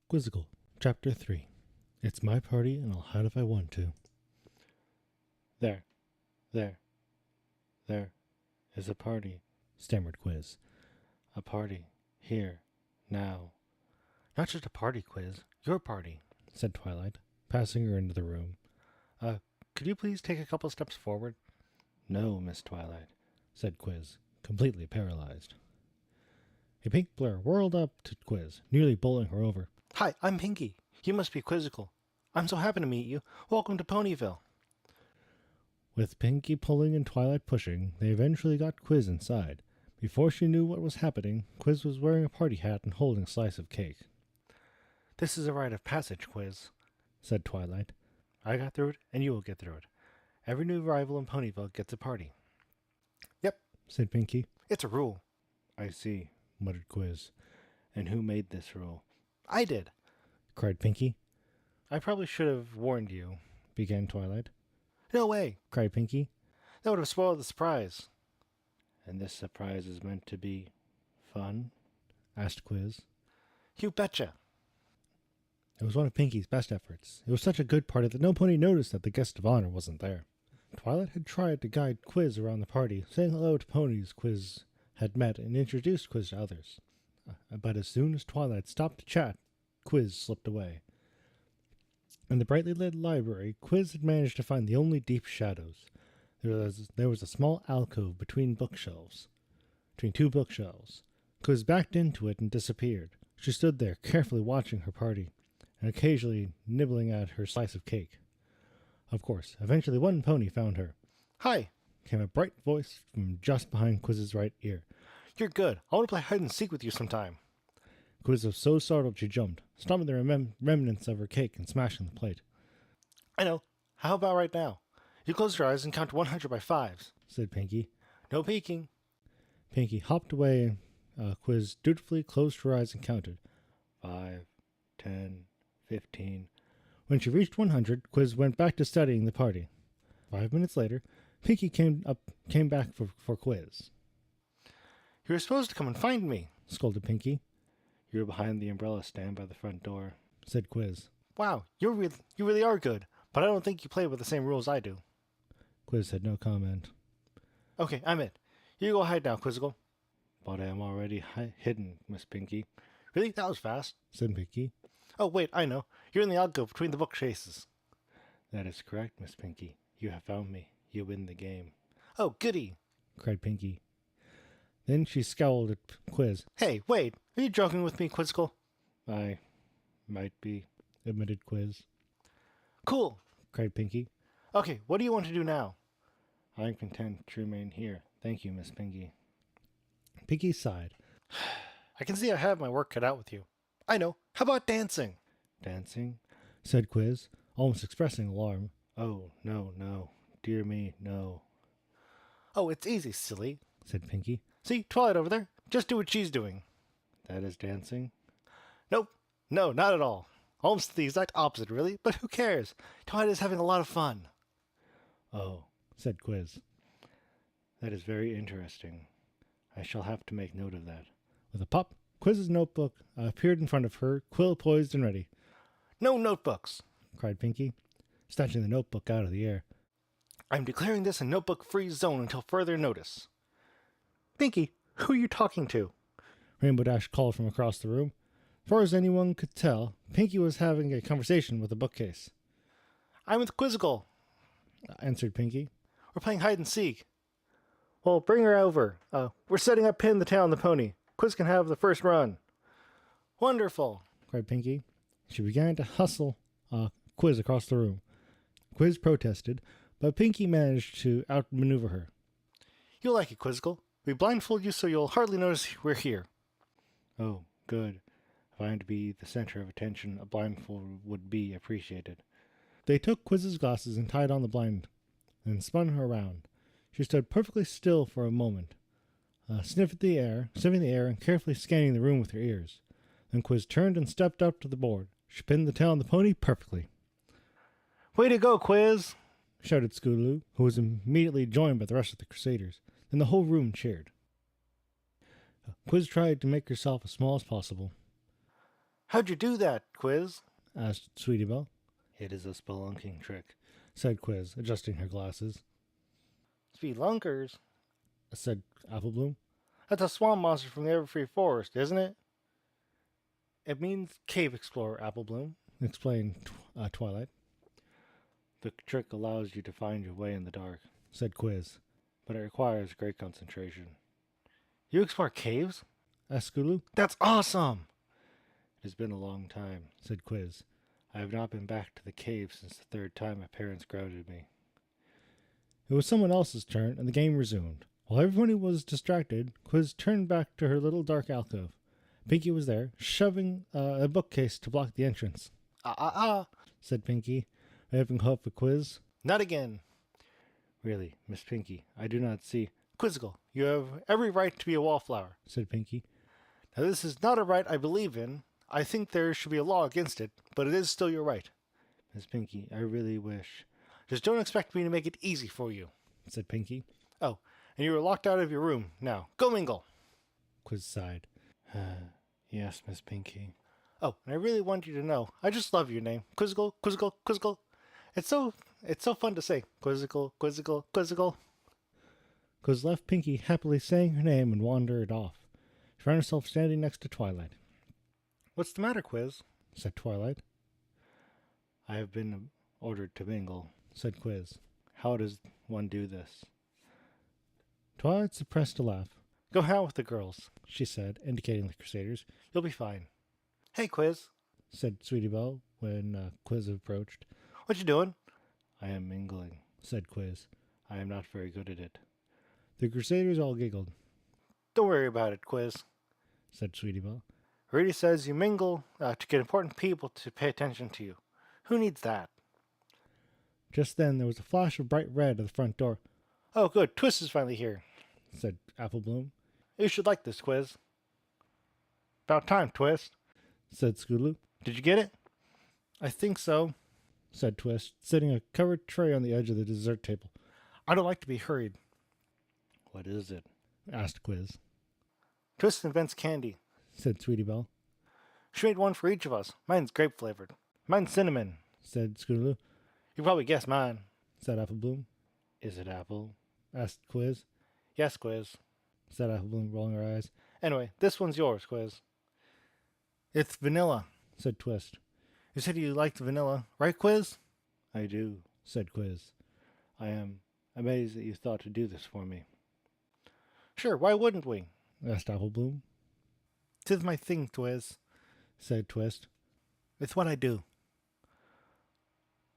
Quizzical, Chapter 3. It's my party and I'll hide if I want to. There, there is a party, stammered Quiz. A party, here, now. Not just a party, Quiz, your party, said Twilight, passing her into the room. Could you please take a couple steps forward? No, Miss Twilight, said Quiz, completely paralyzed. A pink blur whirled up to Quiz, nearly bowling her over. Hi, I'm Pinky. You must be Quizzical. I'm so happy to meet you. Welcome to Ponyville. With Pinky pulling and Twilight pushing, they eventually got Quiz inside. Before she knew what was happening, Quiz was wearing a party hat and holding a slice of cake. This is a rite of passage, Quiz, said Twilight. I got through it, and you will get through it. Every new arrival in Ponyville gets a party. Yep, said Pinky. It's a rule. I see, muttered Quiz. And who made this rule? I did, cried Pinky. I probably should have warned you, began Twilight. No way, cried Pinky. That would have spoiled the surprise. And this surprise is meant to be fun? Asked Quiz. You betcha. It was one of Pinky's best efforts. It was such a good party that no pony noticed that the guest of honor wasn't there. Twilight had tried to guide Quiz around the party, saying hello to ponies Quiz had met and introduced Quiz to others. But as soon as Twilight stopped to chat, Quiz slipped away. In the brightly lit library, Quiz had managed to find the only deep shadows. There was a small alcove between two bookshelves. Quiz backed into it and disappeared. She stood there, carefully watching her party, and occasionally nibbling at her slice of cake. Of course, eventually one pony found her. Hi, came a bright voice from just behind Quiz's right ear. You're good. I want to play hide and seek with you sometime. Quiz was so startled she jumped, stomping the remnants of her cake and smashing the plate. I know. How about right now? You close your eyes and count to 100 by fives, said Pinky. No peeking. Pinky hopped away. Quiz dutifully closed her eyes and counted. 5, 10, 15. When she reached 100, Quiz went back to studying the party. 5 minutes later, Pinky came back for Quiz. You were supposed to come and find me, scolded Pinky. You were behind the umbrella stand by the front door, said Quiz. Wow, you really are good, but I don't think you play with the same rules I do. Quiz had no comment. Okay, I'm it. You go hide now, Quizzical. But I am already hidden, Miss Pinky. Really? That was fast, said Pinky. Oh, wait, I know. You're in the alcove between the bookcases. That is correct, Miss Pinky. You have found me. You win the game. Oh, goody, cried Pinky. Then she scowled at Quiz. Hey, wait, are you joking with me, Quizzical? I might be, admitted Quiz. Cool, cried Pinky. Okay, what do you want to do now? I'm content to remain here. Thank you, Miss Pinky. Pinky sighed. I can see I have my work cut out with you. I know. How about dancing? Dancing? Said Quiz, almost expressing alarm. Oh, no. Dear me, no. Oh, it's easy, silly, said Pinky. See, Twilight over there? Just do what she's doing. That is dancing? Nope. No, not at all. Almost the exact opposite, really, but who cares? Twilight is having a lot of fun. Oh, said Quiz. That is very interesting. I shall have to make note of that. With a pop, Quiz's notebook appeared in front of her, quill poised and ready. No notebooks, cried Pinky, snatching the notebook out of the air. I'm declaring this a notebook-free zone until further notice. Pinky, who are you talking to? Rainbow Dash called from across the room. As far as anyone could tell, Pinky was having a conversation with a bookcase. I'm with Quizzical, answered Pinky. We're playing hide and seek. Well, bring her over. We're setting up Pin the Tail on the pony. Quiz can have the first run. Wonderful, cried Pinky. She began to hustle Quiz across the room. Quiz protested, but Pinky managed to outmaneuver her. You'll like it, Quizzical. We blindfold you so you'll hardly notice we're here. Oh, good. If I am to be the center of attention, a blindfold would be appreciated. They took Quiz's glasses and tied on the blind, and spun her around. She stood perfectly still for a moment, sniffing the air, and carefully scanning the room with her ears. Then Quiz turned and stepped up to the board. She pinned the tail on the pony perfectly. Way to go, Quiz! Shouted Scootaloo, who was immediately joined by the rest of the Crusaders. Then the whole room cheered. Quiz tried to make herself as small as possible. How'd you do that, Quiz? Asked Sweetie Belle. It is a spelunking trick, said Quiz, adjusting her glasses. Spelunkers, said Apple Bloom. That's a swamp monster from the Everfree Forest, isn't it? It means cave explorer, Apple Bloom, explained Twilight. The trick allows you to find your way in the dark, said Quiz, but it requires great concentration. You explore caves? Asked Scootaloo. That's awesome! It has been a long time, said Quiz. I have not been back to the cave since the third time my parents grounded me. It was someone else's turn, and the game resumed. While everybody was distracted, Quiz turned back to her little dark alcove. Pinky was there, shoving a bookcase to block the entrance. Said Pinky, waving hope for Quiz. Not again. Really, Miss Pinky, I do not see. Quizzical, you have every right to be a wallflower, said Pinky. Now this is not a right I believe in. I think there should be a law against it, but it is still your right. Miss Pinky, I really wish. Just don't expect me to make it easy for you, said Pinky. Oh, and you are locked out of your room. Now, go mingle. Quiz sighed. Yes, Miss Pinky. Oh, and I really want you to know, I just love your name. Quizzical, Quizzical, Quizzical. It's so fun to say. Quizzical, Quizzical, Quizzical. Quiz left Pinky happily saying her name and wandered off. She found herself standing next to Twilight. What's the matter, Quiz? Said Twilight. I have been ordered to mingle, said Quiz. How does one do this? Twilight suppressed a laugh. Go hang out with the girls, she said, indicating the Crusaders. You'll be fine. Hey, Quiz, said Sweetie Belle when Quiz approached. What you doing? I am mingling, said Quiz. I am not very good at it. The Crusaders all giggled. Don't worry about it, Quiz, said Sweetie Belle. Rudy says you mingle to get important people to pay attention to you. Who needs that? Just then there was a flash of bright red at the front door. Oh, good, Twist is finally here, said Apple Bloom. You should like this, Quiz. About time, Twist, said Scootaloo. Did you get it? I think so, said Twist, setting a covered tray on the edge of the dessert table. I don't like to be hurried. What is it? Asked Quiz. Twist invents candy, said Sweetie Belle. She made one for each of us. Mine's grape flavored. Mine's cinnamon, said Scootaloo. You probably guessed mine, said Apple Bloom. Is it apple? Asked Quiz. Yes, Quiz, said Apple Bloom, rolling her eyes. Anyway, this one's yours, Quiz. It's vanilla, said Twist. You said you liked vanilla, right, Quiz? I do, said Quiz. I am amazed that you thought to do this for me. Sure, why wouldn't we? Asked Apple Bloom. 'Tis my thing, Twiz, said Twist. It's what I do.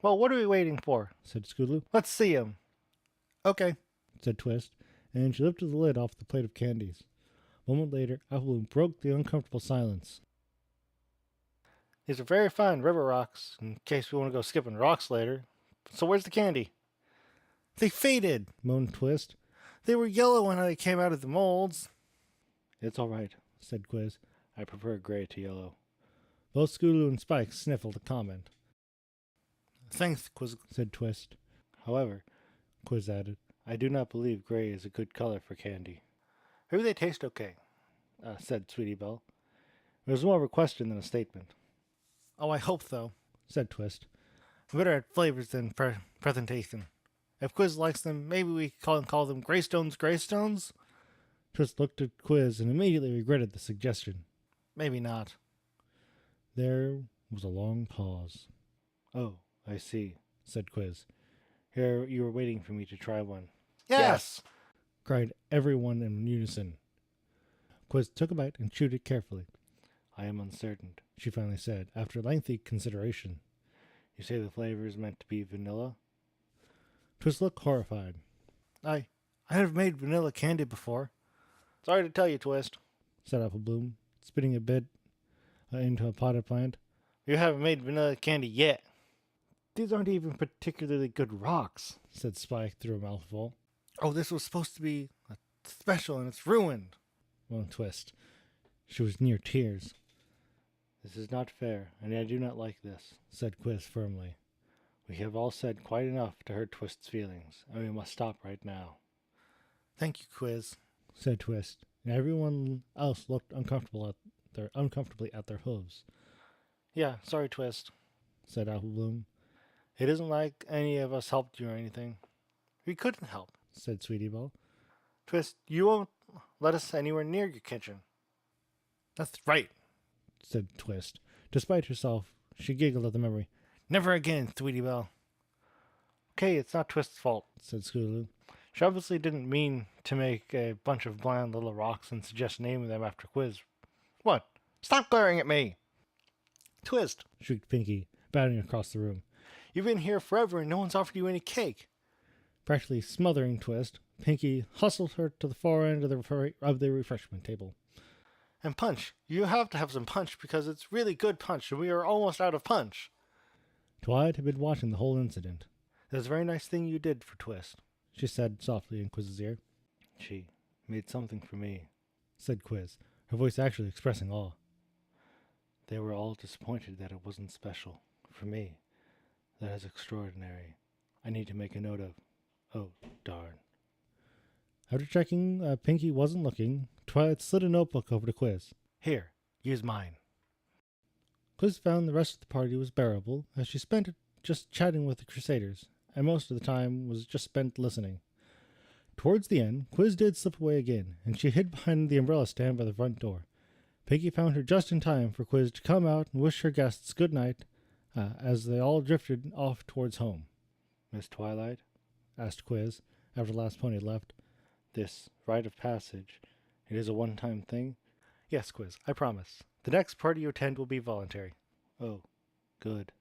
Well, what are we waiting for? Said Scootaloo. Let's see him. Okay, said Twist, and she lifted the lid off the plate of candies. A moment later, Apple Bloom broke the uncomfortable silence. These are very fine river rocks, in case we want to go skipping rocks later. So where's the candy? They faded, moaned Twist. They were yellow when they came out of the molds. It's all right, said Quiz. I prefer gray to yellow. Both Scootaloo and Spike sniffled a comment. Thanks, Quiz, said Twist. However, Quiz added, I do not believe gray is a good color for candy. Maybe they taste okay, said Sweetie Belle. It was more of a question than a statement. Oh, I hope so, said Twist. I'm better at flavors than presentation. If Quiz likes them, maybe we can call them Greystones? Twist looked at Quiz and immediately regretted the suggestion. Maybe not. There was a long pause. Oh, I see, said Quiz. Here you were waiting for me to try one. Yes! Cried everyone in unison. Quiz took a bite and chewed it carefully. I am uncertain, she finally said, after lengthy consideration. You say the flavor is meant to be vanilla? Twist looked horrified. I have made vanilla candy before. Sorry to tell you, Twist, said Apple Bloom, spitting a bit into a potted plant. You haven't made vanilla candy yet. These aren't even particularly good rocks, said Spike through a mouthful. Oh, this was supposed to be special and it's ruined, moaned Twist. She was near tears. This is not fair, and I do not like this, said Quiz firmly. We have all said quite enough to hurt Twist's feelings, and we must stop right now. Thank you, Quiz, said Twist, and everyone else looked uncomfortably at their hooves. Yeah, sorry, Twist, said Apple Bloom. It isn't like any of us helped you or anything. We couldn't help, said Sweetie Belle. Twist, you won't let us anywhere near your kitchen. That's right, said Twist. Despite herself, she giggled at the memory. Never again, Sweetie Belle. Okay, it's not Twist's fault, said Scootaloo. She obviously didn't mean to make a bunch of bland little rocks and suggest naming them after Quiz. What? Stop glaring at me! Twist, shrieked Pinky, bounding across the room. You've been here forever and no one's offered you any cake. Practically smothering Twist, Pinky hustled her to the far end of the refreshment table. And punch. You have to have some punch because it's really good punch and we are almost out of punch. Twilight had been watching the whole incident. It was a very nice thing you did for Twist, she said softly in Quiz's ear. She made something for me, said Quiz, her voice actually expressing awe. They were all disappointed that it wasn't special. For me, that is extraordinary. I need to make a note of. Oh, darn. After checking Pinky wasn't looking, Twilight slid a notebook over to Quiz. Here, use mine. Quiz found the rest of the party was bearable, as she spent it just chatting with the Crusaders, and most of the time was just spent listening. Towards the end, Quiz did slip away again, and she hid behind the umbrella stand by the front door. Pinky found her just in time for Quiz to come out and wish her guests good night as they all drifted off towards home. Miss Twilight? Asked Quiz, after the last pony had left. This rite of passage, it is a one-time thing? Yes, Quiz, I promise. The next party you attend will be voluntary. Oh, good.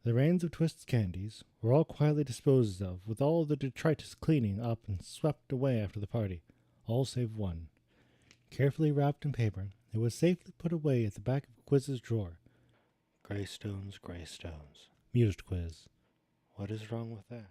The reins of Twist's candies were all quietly disposed of, with all the detritus cleaning up and swept away after the party, all save one. Carefully wrapped in paper, it was safely put away at the back of Quiz's drawer. Greystones, mused Quiz. What is wrong with that?